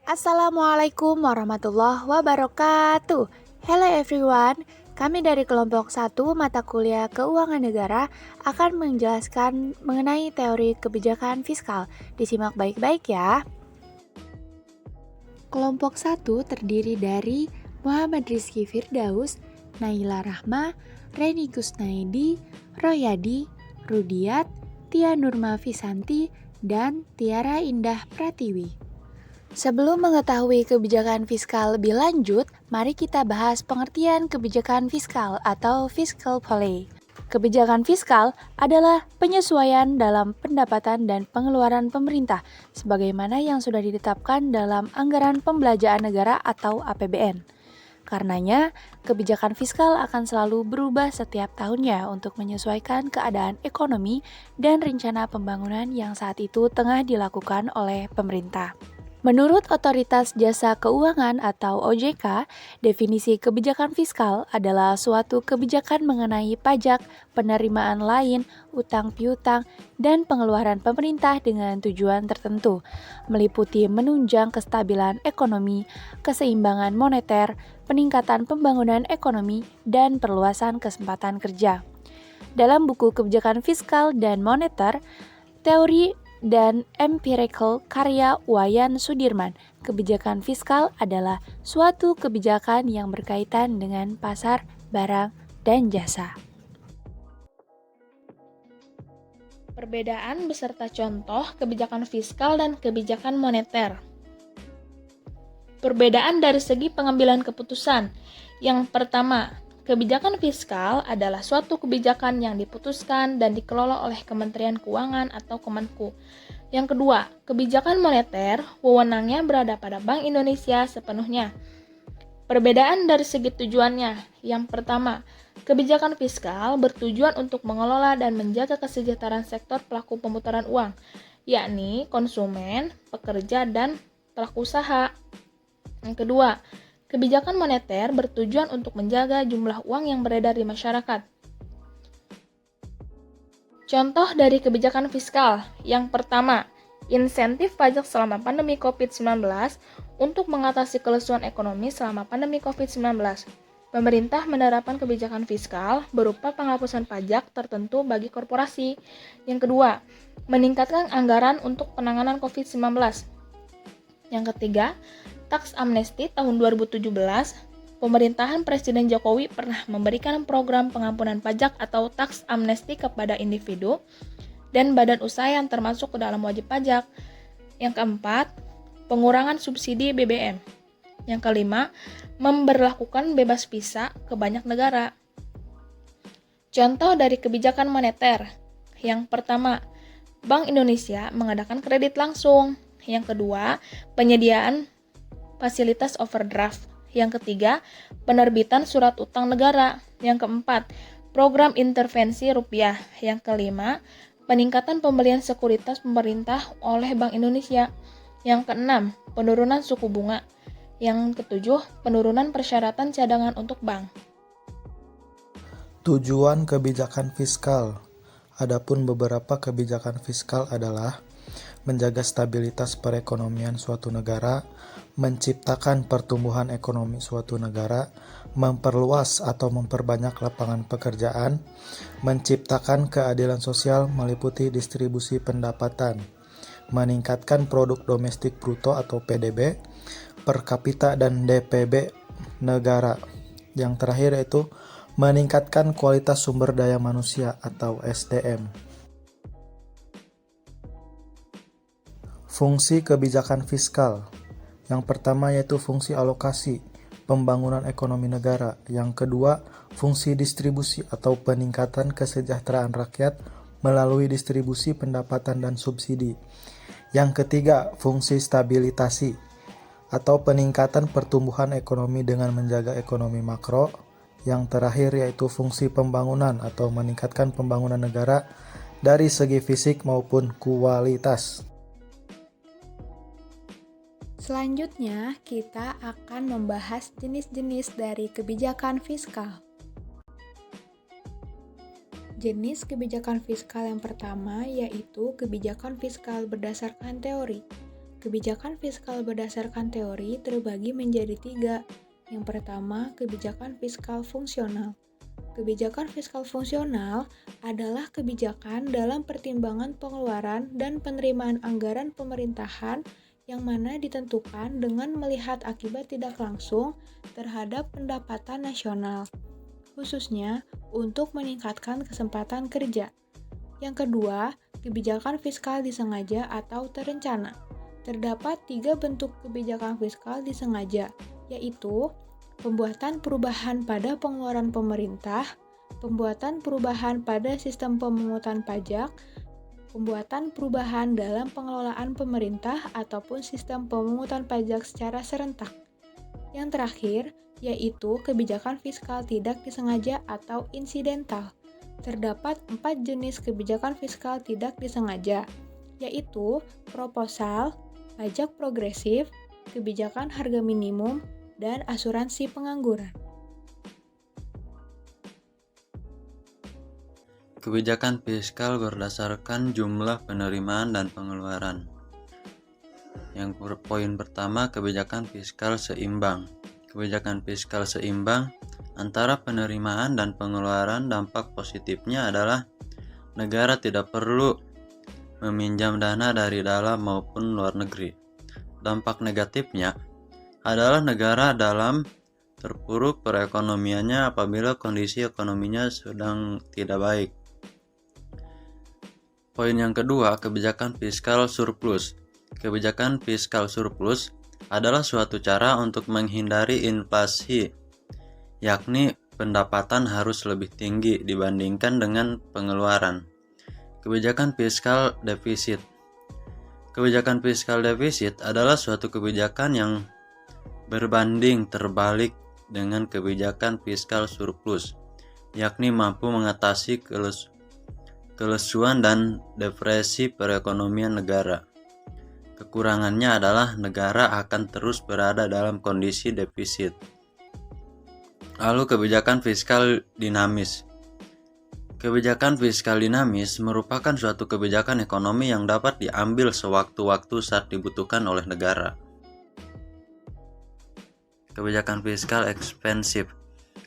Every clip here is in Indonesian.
Assalamualaikum warahmatullahi wabarakatuh. Hello everyone, kami dari kelompok 1 mata kuliah Keuangan Negara akan menjelaskan mengenai teori kebijakan fiskal. Disimak baik-baik ya. Kelompok 1 terdiri dari Muhammad Rizky Firdaus, Naila Rahma, Reni Kusnaidi, Royadi, Rudiat, Tia Nurma Fisanti, dan Tiara Indah Pratiwi. Sebelum mengetahui kebijakan fiskal lebih lanjut, mari kita bahas pengertian kebijakan fiskal atau fiscal policy. Kebijakan fiskal adalah penyesuaian dalam pendapatan dan pengeluaran pemerintah, sebagaimana yang sudah ditetapkan dalam Anggaran Pembelanjaan Negara atau APBN. Karenanya, kebijakan fiskal akan selalu berubah setiap tahunnya untuk menyesuaikan keadaan ekonomi dan rencana pembangunan yang saat itu tengah dilakukan oleh pemerintah. Menurut Otoritas Jasa Keuangan atau OJK, definisi kebijakan fiskal adalah suatu kebijakan mengenai pajak, penerimaan lain, utang piutang, dan pengeluaran pemerintah dengan tujuan tertentu, meliputi menunjang kestabilan ekonomi, keseimbangan moneter, peningkatan pembangunan ekonomi, dan perluasan kesempatan kerja. Dalam buku Kebijakan Fiskal dan Moneter, teori dan empirical karya Wayan Sudirman, kebijakan fiskal adalah suatu kebijakan yang berkaitan dengan pasar, barang, dan jasa. Perbedaan beserta contoh kebijakan fiskal dan kebijakan moneter. Perbedaan dari segi pengambilan keputusan. Yang pertama, kebijakan fiskal adalah suatu kebijakan yang diputuskan dan dikelola oleh Kementerian Keuangan atau Kemenku. Yang kedua, kebijakan moneter, wewenangnya berada pada Bank Indonesia sepenuhnya. Perbedaan dari segi tujuannya. Yang pertama, kebijakan fiskal bertujuan untuk mengelola dan menjaga kesejahteraan sektor pelaku pemutaran uang, yakni konsumen, pekerja, dan pelaku usaha. Yang kedua, kebijakan moneter bertujuan untuk menjaga jumlah uang yang beredar di masyarakat. Contoh dari kebijakan fiskal. Yang pertama, insentif pajak selama pandemi COVID-19 untuk mengatasi kelesuan ekonomi selama pandemi COVID-19. Pemerintah menerapkan kebijakan fiskal berupa penghapusan pajak tertentu bagi korporasi. Yang kedua, meningkatkan anggaran untuk penanganan COVID-19. Yang ketiga, Tax Amnesty tahun 2017, pemerintahan Presiden Jokowi pernah memberikan program pengampunan pajak atau Tax Amnesty kepada individu dan badan usaha yang termasuk ke dalam wajib pajak. Yang keempat, pengurangan subsidi BBM. Yang kelima, memberlakukan bebas visa ke banyak negara. Contoh dari kebijakan moneter. Yang pertama, Bank Indonesia mengadakan kredit langsung. Yang kedua, penyediaan fasilitas overdraft. Yang ketiga, penerbitan surat utang negara. Yang keempat, program intervensi rupiah. Yang kelima, peningkatan pembelian sekuritas pemerintah oleh Bank Indonesia. Yang keenam, penurunan suku bunga. Yang ketujuh, penurunan persyaratan cadangan untuk bank. Tujuan kebijakan fiskal. Adapun beberapa kebijakan fiskal adalah menjaga stabilitas perekonomian suatu negara, menciptakan pertumbuhan ekonomi suatu negara, memperluas atau memperbanyak lapangan pekerjaan, menciptakan keadilan sosial meliputi distribusi pendapatan, meningkatkan produk domestik bruto atau PDB, per kapita dan DPB negara. Yang terakhir yaitu meningkatkan kualitas sumber daya manusia atau SDM. Fungsi kebijakan fiskal. Yang pertama yaitu fungsi alokasi, pembangunan ekonomi negara. Yang kedua, fungsi distribusi atau peningkatan kesejahteraan rakyat melalui distribusi pendapatan dan subsidi. Yang ketiga, fungsi stabilitasi atau peningkatan pertumbuhan ekonomi dengan menjaga ekonomi makro. Yang terakhir yaitu fungsi pembangunan atau meningkatkan pembangunan negara dari segi fisik maupun kualitas. Selanjutnya, kita akan membahas jenis-jenis dari kebijakan fiskal. Jenis kebijakan fiskal yang pertama yaitu kebijakan fiskal berdasarkan teori. Kebijakan fiskal berdasarkan teori terbagi menjadi 3. Yang pertama, kebijakan fiskal fungsional. Kebijakan fiskal fungsional adalah kebijakan dalam pertimbangan pengeluaran dan penerimaan anggaran pemerintahan yang mana ditentukan dengan melihat akibat tidak langsung terhadap pendapatan nasional, khususnya untuk meningkatkan kesempatan kerja. Yang kedua, kebijakan fiskal disengaja atau terencana. Terdapat 3 bentuk kebijakan fiskal disengaja, yaitu pembuatan perubahan pada pengeluaran pemerintah, pembuatan perubahan pada sistem pemungutan pajak, pembuatan perubahan dalam pengelolaan pemerintah ataupun sistem pemungutan pajak secara serentak. Yang terakhir, yaitu kebijakan fiskal tidak disengaja atau insidental. Terdapat 4 jenis kebijakan fiskal tidak disengaja, yaitu proposal, pajak progresif, kebijakan harga minimum, dan asuransi pengangguran. Kebijakan fiskal berdasarkan jumlah penerimaan dan pengeluaran. Yang poin pertama, kebijakan fiskal seimbang. Kebijakan fiskal seimbang antara penerimaan dan pengeluaran, dampak positifnya adalah negara tidak perlu meminjam dana dari dalam maupun luar negeri. Dampak negatifnya adalah negara dalam terpuruk perekonomiannya apabila kondisi ekonominya sedang tidak baik. Poin yang kedua, kebijakan fiskal surplus. Kebijakan fiskal surplus adalah suatu cara untuk menghindari inflasi, yakni pendapatan harus lebih tinggi dibandingkan dengan pengeluaran. Kebijakan fiskal defisit. Kebijakan fiskal defisit adalah suatu kebijakan yang berbanding terbalik dengan kebijakan fiskal surplus, yakni mampu mengatasi kelesuan dan depresi perekonomian negara. Kekurangannya adalah negara akan terus berada dalam kondisi defisit. Lalu kebijakan fiskal dinamis. Kebijakan fiskal dinamis merupakan suatu kebijakan ekonomi yang dapat diambil sewaktu-waktu saat dibutuhkan oleh negara. Kebijakan fiskal ekspansif.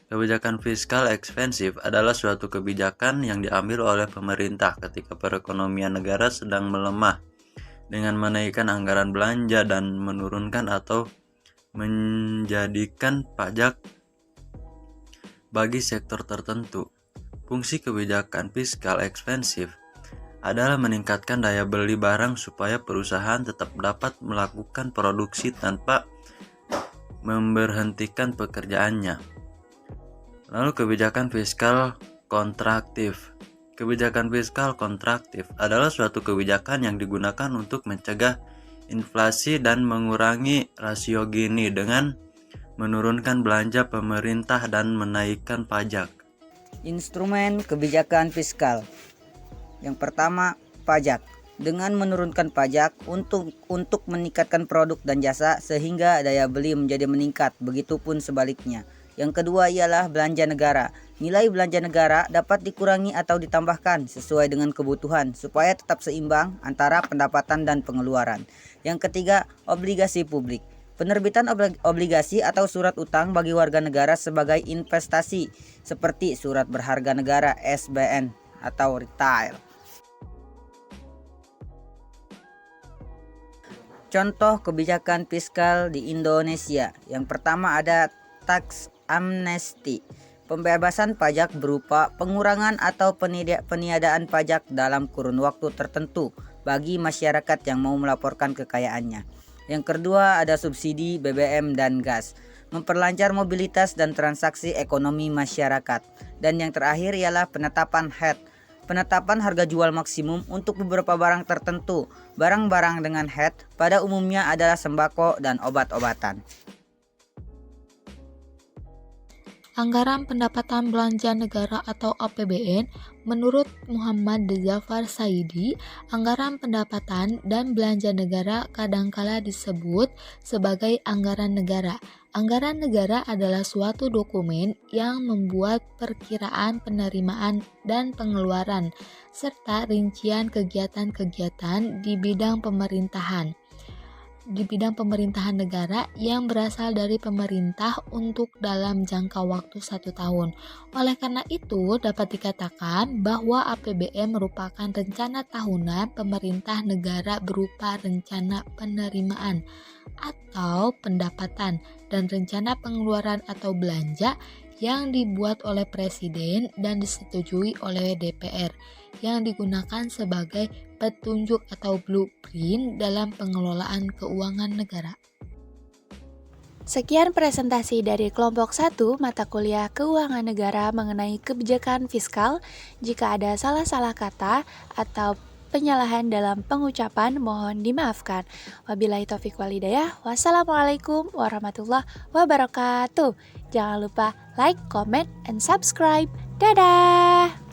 Kebijakan fiskal ekspansif adalah suatu kebijakan yang diambil oleh pemerintah ketika perekonomian negara sedang melemah dengan menaikkan anggaran belanja dan menurunkan atau menjadikan pajak bagi sektor tertentu. Fungsi kebijakan fiskal ekspansif adalah meningkatkan daya beli barang supaya perusahaan tetap dapat melakukan produksi tanpa memberhentikan pekerjaannya. Lalu kebijakan fiskal kontraktif. Kebijakan fiskal kontraktif adalah suatu kebijakan yang digunakan untuk mencegah inflasi dan mengurangi rasio Gini dengan menurunkan belanja pemerintah dan menaikkan pajak. Instrumen kebijakan fiskal. Yang pertama, pajak. Dengan menurunkan pajak untuk meningkatkan produk dan jasa sehingga daya beli menjadi meningkat, begitupun sebaliknya. Yang kedua ialah belanja negara. Nilai belanja negara dapat dikurangi atau ditambahkan sesuai dengan kebutuhan supaya tetap seimbang antara pendapatan dan pengeluaran. Yang ketiga, obligasi publik. Penerbitan obligasi atau surat utang bagi warga negara sebagai investasi seperti surat berharga negara SBN atau retail. Contoh kebijakan fiskal di Indonesia. Yang pertama ada tax amnesty. Pembebasan pajak berupa pengurangan atau peniadaan pajak dalam kurun waktu tertentu bagi masyarakat yang mau melaporkan kekayaannya. Yang kedua ada subsidi BBM dan gas, memperlancar mobilitas dan transaksi ekonomi masyarakat. Dan yang terakhir ialah penetapan HET, penetapan harga jual maksimum untuk beberapa barang tertentu. Barang-barang dengan HET pada umumnya adalah sembako dan obat-obatan. Anggaran pendapatan belanja negara atau APBN, menurut Muhammad Dzafar Saidi, anggaran pendapatan dan belanja negara kadangkala disebut sebagai anggaran negara. Anggaran negara adalah suatu dokumen yang membuat perkiraan penerimaan dan pengeluaran, serta rincian kegiatan-kegiatan di bidang pemerintahan. di bidang pemerintahan negara yang berasal dari pemerintah untuk dalam jangka waktu 1 tahun. Oleh karena itu, dapat dikatakan bahwa APBN merupakan rencana tahunan pemerintah negara berupa rencana penerimaan atau pendapatan dan rencana pengeluaran atau belanja yang dibuat oleh Presiden dan disetujui oleh DPR, yang digunakan sebagai petunjuk atau blueprint dalam pengelolaan keuangan negara. Sekian presentasi dari kelompok 1 mata kuliah Keuangan Negara mengenai kebijakan fiskal. Jika ada salah-salah kata atau penyalahan dalam pengucapan mohon dimaafkan. Wabillahi taufiq walhidayah. Wassalamualaikum warahmatullahi wabarakatuh. Jangan lupa like, comment, and subscribe. Dadah!